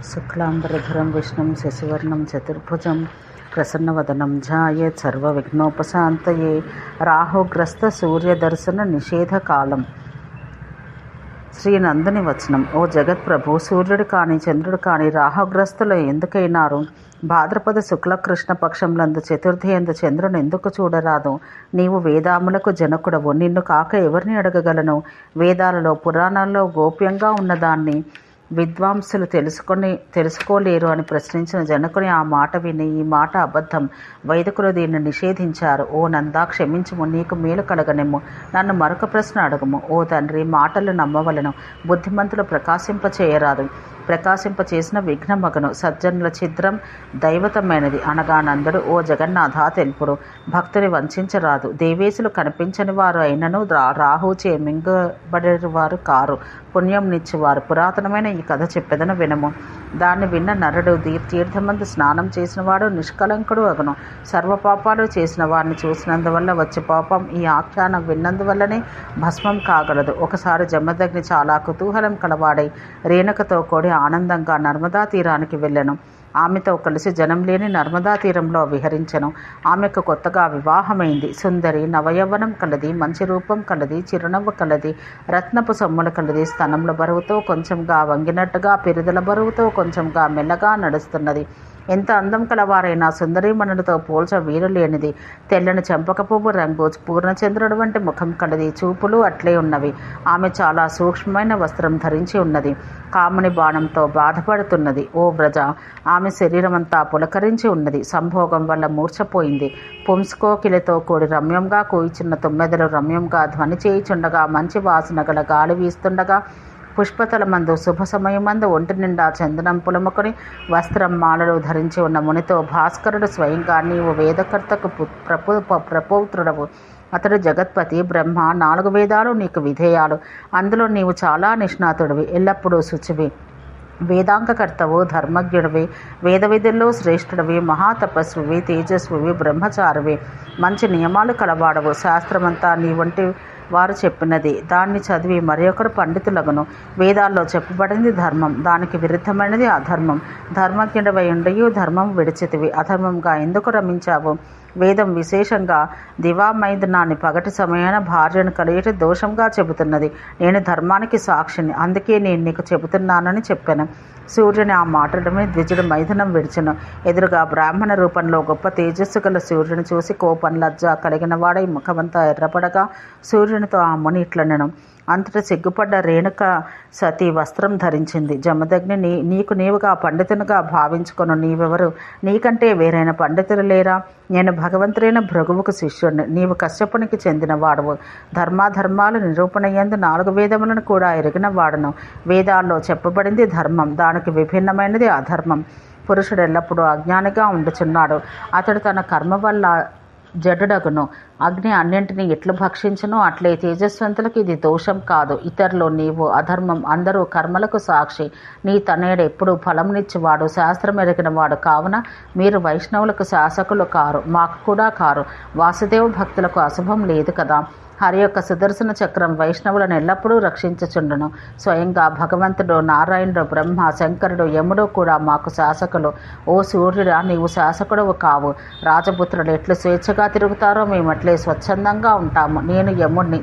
శుక్లాంబరధరం విష్ణుం శశివర్ణం చతుర్భుజం ప్రసన్నవదనం ధ్యాయేత్ సర్వవిఘ్నోపశాంతయే. రాహుగ్రస్త సూర్యదర్శన నిషేధకాలం. శ్రీ నందుని వచనం. ఓ జగత్ప్రభు, సూర్యుడు కాని చంద్రుడు కాని రాహుగ్రస్తులు ఎందుకైనారు? భాద్రపద శుక్లకృష్ణ పక్షంలందు చతుర్థి ఎందు చంద్రుని ఎందుకు చూడరాదు? నీవు వేదాములకు జనకుడవు, నిన్ను కాక ఎవరిని అడగగలను? వేదాలలో పురాణాల్లో గోప్యంగా ఉన్నదాన్ని విద్వాంసులు తెలుసుకోలేరు అని ప్రశ్నించిన జనకుని ఆ మాట విని, ఈ మాట అబద్ధం, వైదికులు దీన్ని నిషేధించారు. ఓ నందా, క్షమించుము, నీకు మేలు కలగనిమ్ము, నన్ను మరొక ప్రశ్న అడుగుము. ఓ తండ్రి, మాటలు నమ్మవలను, బుద్ధిమంతులు ప్రకాశింపచేయరాదు, ప్రకాశింపచేసిన విఘ్నమగను. సజ్జనుల ఛిద్రం దైవతమైనది అనగా నందుడు. ఓ జగన్నాథ, తెలుపుడు, భక్తుని వంచరాదు. దేవేశులు కనిపించని వారు అయినను రాహుచే మింగబడేవారు కారు, పుణ్యం నిచ్చువారు. పురాతనమైన ఈ కథ చెప్పెదను, వినము. దాన్ని విన్న నరుడు తీర్థమందు స్నానం చేసినవాడు నిష్కలంకుడు అగును. సర్వపాపాలు చేసిన వారిని చూసినందువల్ల వచ్చే పాపం ఈ ఆఖ్యానం విన్నందువల్లనే భస్మం కాగలదు. ఒకసారి జమదగ్ని చాలా కుతూహలం కలవాడై రేణుకతో కూడి ఆనందంగా నర్మదా తీరానికి వెళ్ళెను. ఆమెతో కలిసి జనం లేని నర్మదా తీరంలో విహరించెను. ఆమెకు కొత్తగా వివాహమైంది. సుందరి, నవయవ్వనం కలది, మంచి రూపం కలది, చిరునవ్వు కలది, రత్నపు సొమ్ములు కలది. స్తనముల బరువుతో కొంచెంగా వంగినట్టుగా, పిరుదల బరువుతో కొంచెంగా మెల్లగా నడుస్తున్నది. ఎంత అందం కలవారైనా సుందరీమణులతో పోల్చ వీలు లేనిది. తెల్లని చెంపక పువ్వు రంగు, పూర్ణచంద్రుడు వంటి ముఖం కలది. చూపులు అట్లే ఉన్నవి. ఆమె చాలా సూక్ష్మమైన వస్త్రం ధరించి ఉన్నది. కాముని బాణంతో బాధపడుతున్నది. ఓ వ్రజ, ఆమె శరీరమంతా పులకరించి ఉన్నది. సంభోగం వల్ల మూర్ఛపోయింది. పుంస్కోకిలతో కూడి రమ్యంగా కూయిచున్న తుమ్మెదలు రమ్యంగా ధ్వని చేయుచుండగా, మంచి వాసన గల గాలి వీస్తుండగా, పుష్పతలమందు శుభ సమయమందు ఒంటి నిండా చందనం పులముకొని వస్త్రం మాలలు ధరించి ఉన్న మునితో భాస్కరుడు స్వయంగా, నీవు వేదకర్తకు ప్రపౌత్రుడవు, అతడు జగత్పతి బ్రహ్మ, 4 వేదాలు నీకు విధేయాలు, అందులో నీవు చాలా నిష్ణాతుడివి, ఎల్లప్పుడూ శుచివి, వేదాంగకర్తవు, ధర్మజ్ఞుడివి, వేద విధుల్లో శ్రేష్ఠుడివి, మహాతపస్వివి, తేజస్వివి, బ్రహ్మచారివి, మంచి నియమాలు కలవాడవు. శాస్త్రమంతా నీ వంటి వారు చెప్పినది, దాన్ని చదివి మరి ఒకరు పండితులగును. వేదాల్లో చెప్పబడింది ధర్మం, దానికి విరుద్ధమైనది అధర్మం. ధర్మజ్ఞుడవై ఉండయు ధర్మం విడిచితివి, అధర్మంగా ఎందుకు రమించావు? వేదం విశేషంగా దివామైదనాన్ని పగటి సమయాన భార్యను కలిగేటి దోషంగా చెబుతున్నది. నేను ధర్మానికి సాక్షిని, అందుకే నేను నీకు చెబుతున్నానని చెప్పాను. సూర్యుని ఆ మాటలమే ద్విజుడు మైథునం విడిచెను. ఎదురుగా బ్రాహ్మణ రూపంలో గొప్ప తేజస్సు గల సూర్యుని చూసి కోపం లజ్జ కలిగిన వాడై ముఖమంతా ఎర్రపడగా సూర్యునితో ఆ ముని ఇట్లనెను. అంతటా సిగ్గుపడ్డ రేణుక సతీ వస్త్రం ధరించింది. జమదగ్ని, నీకు నీవుగా పండితునిగా భావించుకొను. నీవెవరు? నీకంటే వేరైన పండితులు లేరా? నేను భగవంతుడైన భృగువుకు శిష్యుడిని, నీవు కశ్యపునికి చెందిన వాడవు. ధర్మాధర్మాలు నిరూపణయందు 4 వేదములను కూడా ఎరిగిన వాడను. వేదాల్లో చెప్పబడింది ధర్మం, దానికి విభిన్నమైనది అధర్మం. పురుషుడు ఎల్లప్పుడూ అజ్ఞానిగా ఉండుచున్నాడు. అతడు తన కర్మ వల్ల జడుడగును. అగ్ని అన్నింటినీ ఎట్లు భక్షించునో అట్లే తేజస్వంతులకు ఇది దోషం కాదు. ఇతరులు, నీవు అధర్మం, అందరూ కర్మలకు సాక్షి. నీ తనయుడు ఎప్పుడు ఫలమునిచ్చేవాడు, శాస్త్రం ఎరిగిన వాడు కావున మీరు వైష్ణవులకు శాసకులు కారు, మాకు కూడా కారు. వాసుదేవ భక్తులకు అశుభం లేదు కదా. హరి యొక్క సుదర్శన చక్రం వైష్ణవులను ఎల్లప్పుడూ రక్షించుచుండును. స్వయంగా భగవంతుడు, నారాయణుడు, బ్రహ్మ, శంకరుడు, యముడు కూడా మాకు శాసకులు. ఓ సూర్యుడా, నీవు శాసకుడవు కావు. రాజపుత్రులు ఎట్లు స్వేచ్ఛగా తిరుగుతారో మేము అట్లే స్వచ్ఛందంగా ఉంటాము. నేను యముణ్ణి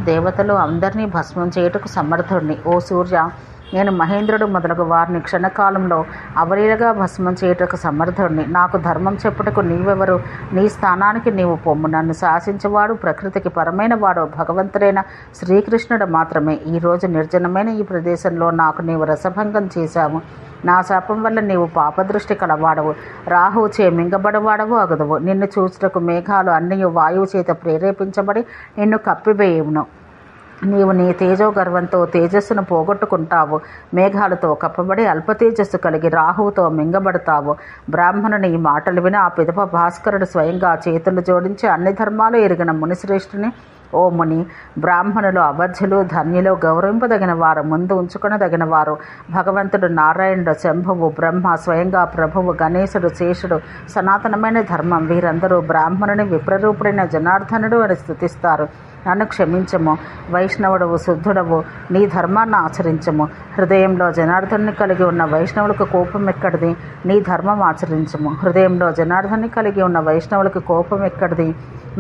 దేవతలు అందరినీ భస్మం చేయుటకు సమర్థుడిని. ఓ సూర్య, నేను మహేంద్రుడు మొదలగు వారిని క్షణకాలంలో అవలీలగా భస్మం చేయుటకు సమర్థుడిని. నాకు ధర్మం చెప్పుటకు నీవెవరు? నీ స్థానానికి నీవు పొమ్ము. నన్ను శాసించేవాడు, ప్రకృతికి పరమైన వాడు భగవంతుడైన శ్రీకృష్ణుడు మాత్రమే. ఈరోజు నిర్జనమైన ఈ ప్రదేశంలో నాకు నీవు రసభంగం చేశావు. నా శాపం వల్ల నీవు పాపదృష్టి కలవాడవు, రాహుచే మింగబడవాడవు అగదువు. నిన్ను చూచుటకు మేఘాలు అన్నీ వాయువు చేత ప్రేరేపించబడి నిన్ను కప్పివేయును. నీవు నీ తేజో గర్వంతో తేజస్సును పోగొట్టుకుంటావు. మేఘాలతో కప్పబడి అల్ప తేజస్సు కలిగి రాహువుతో మింగబడతావు. బ్రాహ్మణుని ఈ మాటలు విని ఆ పిదప భాస్కరుడు స్వయంగా చేతులు జోడించి అన్ని ధర్మాలు ఎరిగిన మునిశ్రేష్ఠుని, ఓ ముని, బ్రాహ్మణులు అబద్ధులు, ధన్యులు, గౌరవింపదగిన వారు, ముందు ఉంచుకొనదగిన వారు. భగవంతుడు నారాయణుడు, శంభువు, బ్రహ్మ, స్వయంగా ప్రభువు, గణేశుడు, శేషుడు, సనాతనమైన ధర్మం. వీరందరూ బ్రాహ్మణుని విప్రరూపుడైన జనార్దనుడు అని స్తుతిస్తారు. నన్ను క్షమించము. వైష్ణవుడవు, శుద్ధుడవు, నీ ధర్మాన్ని ఆచరించము. హృదయంలో జనార్దన్ని కలిగి ఉన్న వైష్ణవులకు కోపం ఎక్కడిది? నీ ధర్మం ఆచరించము. హృదయంలో జనార్దన్ని కలిగి ఉన్న వైష్ణవులకు కోపం ఎక్కడిది?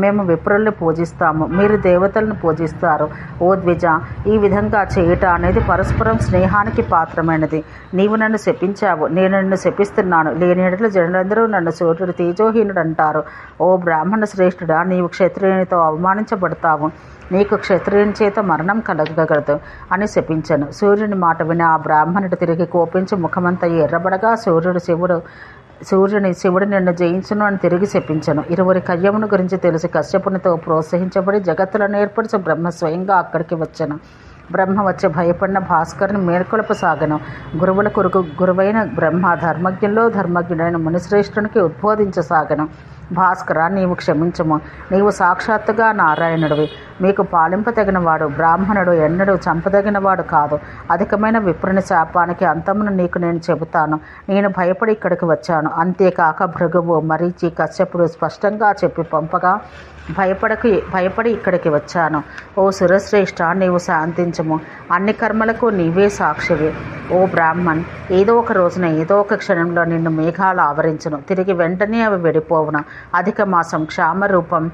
మేము విప్రుల్ని పూజిస్తాము, మీరు దేవతలను పూజిస్తారు. ఓ ద్విజ, ఈ విధంగా చేయుట అనేది పరస్పరం స్నేహానికి పాత్రమైనది. నీవు నన్ను శపించావు, నేను నిన్ను శపిస్తున్నాను. లేనియడల జనులందరూ నన్ను సూర్యుడు తేజోహీనుడు అంటారు. ఓ బ్రాహ్మణ శ్రేష్ఠుడా, నీవు క్షత్రియునితో అవమానించబడతావు. నీకు క్షత్రియుని చేత మరణం కలగగలదు అని శపించను. సూర్యుని మాట విని ఆ బ్రాహ్మణుడు తిరిగి కోపించి ముఖమంతా ఎర్రబడగా శివుడు నిన్ను జయించును అని తిరిగి శపించను. ఇరువురి కయ్యమును గురించి తెలిసి కశ్యపునితో ప్రోత్సహించబడి జగత్తులను ఏర్పరిచి బ్రహ్మ స్వయంగా అక్కడికి వచ్చను. బ్రహ్మ వచ్చి భయపడిన భాస్కరుని మేల్కొలపసాగను. గురువైన బ్రహ్మ ధర్మజ్ఞుల్లో ధర్మజ్ఞుడైన మునిశ్రేష్ఠునికి ఉద్బోధించసాగను. భాస్కర, నీవు క్షమించము. నీవు సాక్షాత్తుగా నారాయణుడివి. మీకు పాలింపదగినవాడు. బ్రాహ్మణుడు ఎన్నడూ చంపదగినవాడు కాదు. అధికమైన విప్రుని శాపానికి అంతమును నీకు నేను చెబుతాను. నేను భయపడి ఇక్కడికి వచ్చాను. అంతేకాక భృగువు, మరీచి, కశ్యపుడు స్పష్టంగా చెప్పి పంపగా భయపడి ఇక్కడికి వచ్చాను. ఓ సురశ్రేష్ఠ, నీవు శాంతించము. అన్ని కర్మలకు నీవే సాక్షివి. ఓ బ్రాహ్మణ్, ఏదో ఒక రోజున ఏదో ఒక క్షణంలో నిన్ను మేఘాలు ఆవరించును. తిరిగి వెంటనే అవి వెడిపోవును. అధిక మాసం క్షామరూపం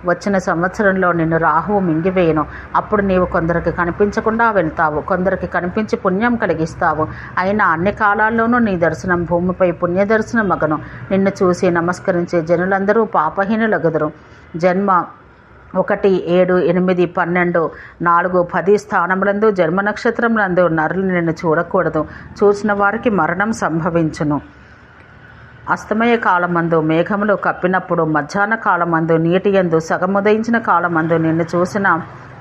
వచ్చిన సంవత్సరంలో నిన్ను రాహువు మింగివేయను. అప్పుడు నీవు కొందరికి కనిపించకుండా వెళ్తావు, కొందరికి కనిపించి పుణ్యం కలిగిస్తావు. అయినా అన్ని కాలాల్లోనూ నీ దర్శనం భూమిపై పుణ్యదర్శనం మగను. నిన్ను చూసి నమస్కరించే జనులందరూ పాపహీనులగుదురు. జన్మ 1, 7, 8, 12, 4, 10 స్థానములందు జన్మ నక్షత్రములందు నరులు నిన్ను చూడకూడదు. చూసిన వారికి మరణం సంభవించును. అస్తమయ కాలమందు మేఘములు కప్పినప్పుడు, మధ్యాహ్న కాలమందు నీటియందు సగముదయించిన కాలమందు నిన్ను చూసిన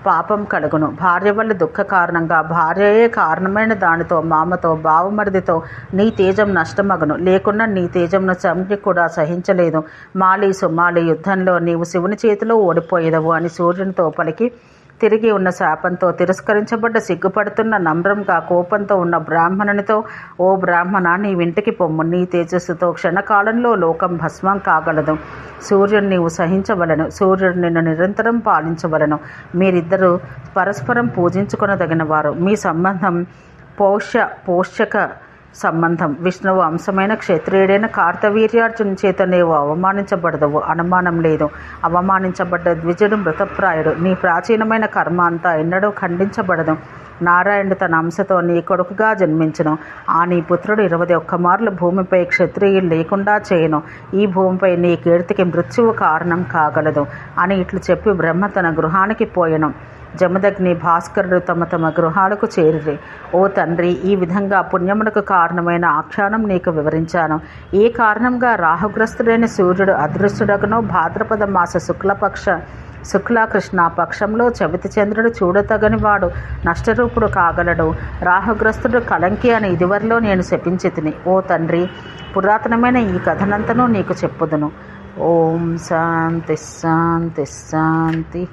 పాపం కలుగును. భార్య వల్ల దుఃఖ కారణంగా భార్యయే కారణమైన దానితో, మామతో, బావమరిదితో నీ తేజం నష్టమగును. లేకున్నా నీ తేజంను చంపి కూడా సహించలేదు. మాలి యుద్ధంలో నీవు శివుని చేతిలో ఓడిపోయేదవు అని సూర్యునితో పలికి తిరిగి ఉన్న శాపంతో తిరస్కరించబడ్డ సిగ్గుపడుతున్న నమ్రంగా కోపంతో ఉన్న బ్రాహ్మణునితో, ఓ బ్రాహ్మణ, నీ ఇంటికి పొమ్ము. నీ తేజస్సుతో క్షణకాలంలో లోకం భస్మం కాగలదు. సూర్యుడు నీవు సహించవలను. సూర్యుడు నిన్ను నిరంతరం పాలించవలను. మీరిద్దరూ పరస్పరం పూజించుకొనదగిన వారు. మీ సంబంధం పోషక సంబంధం. విష్ణువు అంశమైన క్షత్రియుడైన కార్తవీర్యార్జుని చేత నీవు అవమానించబడదవు, అనుమానం లేదు. అవమానించబడ్డ ద్విజుడు మృతప్రాయుడు. నీ ప్రాచీనమైన కర్మ అంతా ఎన్నడూ ఖండించబడదు. నారాయణుడు తన అంశతో నీ కొడుకుగా జన్మించును. నీ పుత్రుడు 21 మార్లు భూమిపై క్షత్రియులు లేకుండా చేయను. ఈ భూమిపై నీ కీర్తికి మృత్యువు కారణం కాగలదు అని ఇట్లు చెప్పి బ్రహ్మ తన గృహానికి పోయెను. జమదగ్ని, భాస్కరుడు తమ గృహాలకు చేరిరి. ఓ తండ్రి, ఈ విధంగా పుణ్యమునకు కారణమైన ఆఖ్యానం నీకు వివరించాను. ఏ కారణంగా రాహుగ్రస్తుడైన సూర్యుడు అదృష్టుడగునో భాద్రపద మాస శుక్లకృష్ణ పక్షంలో చవితి చంద్రుడు చూడతగని వాడు నష్టరూపుడు కాగలడు. రాహుగ్రస్తుడు కలంకి అని ఇదివరలో నేను శపించితిని. ఓ తండ్రి, పురాతనమైన ఈ కథనంతను నీకు చెప్పుదును. ఓం శాంతి శాంతి శాంతి.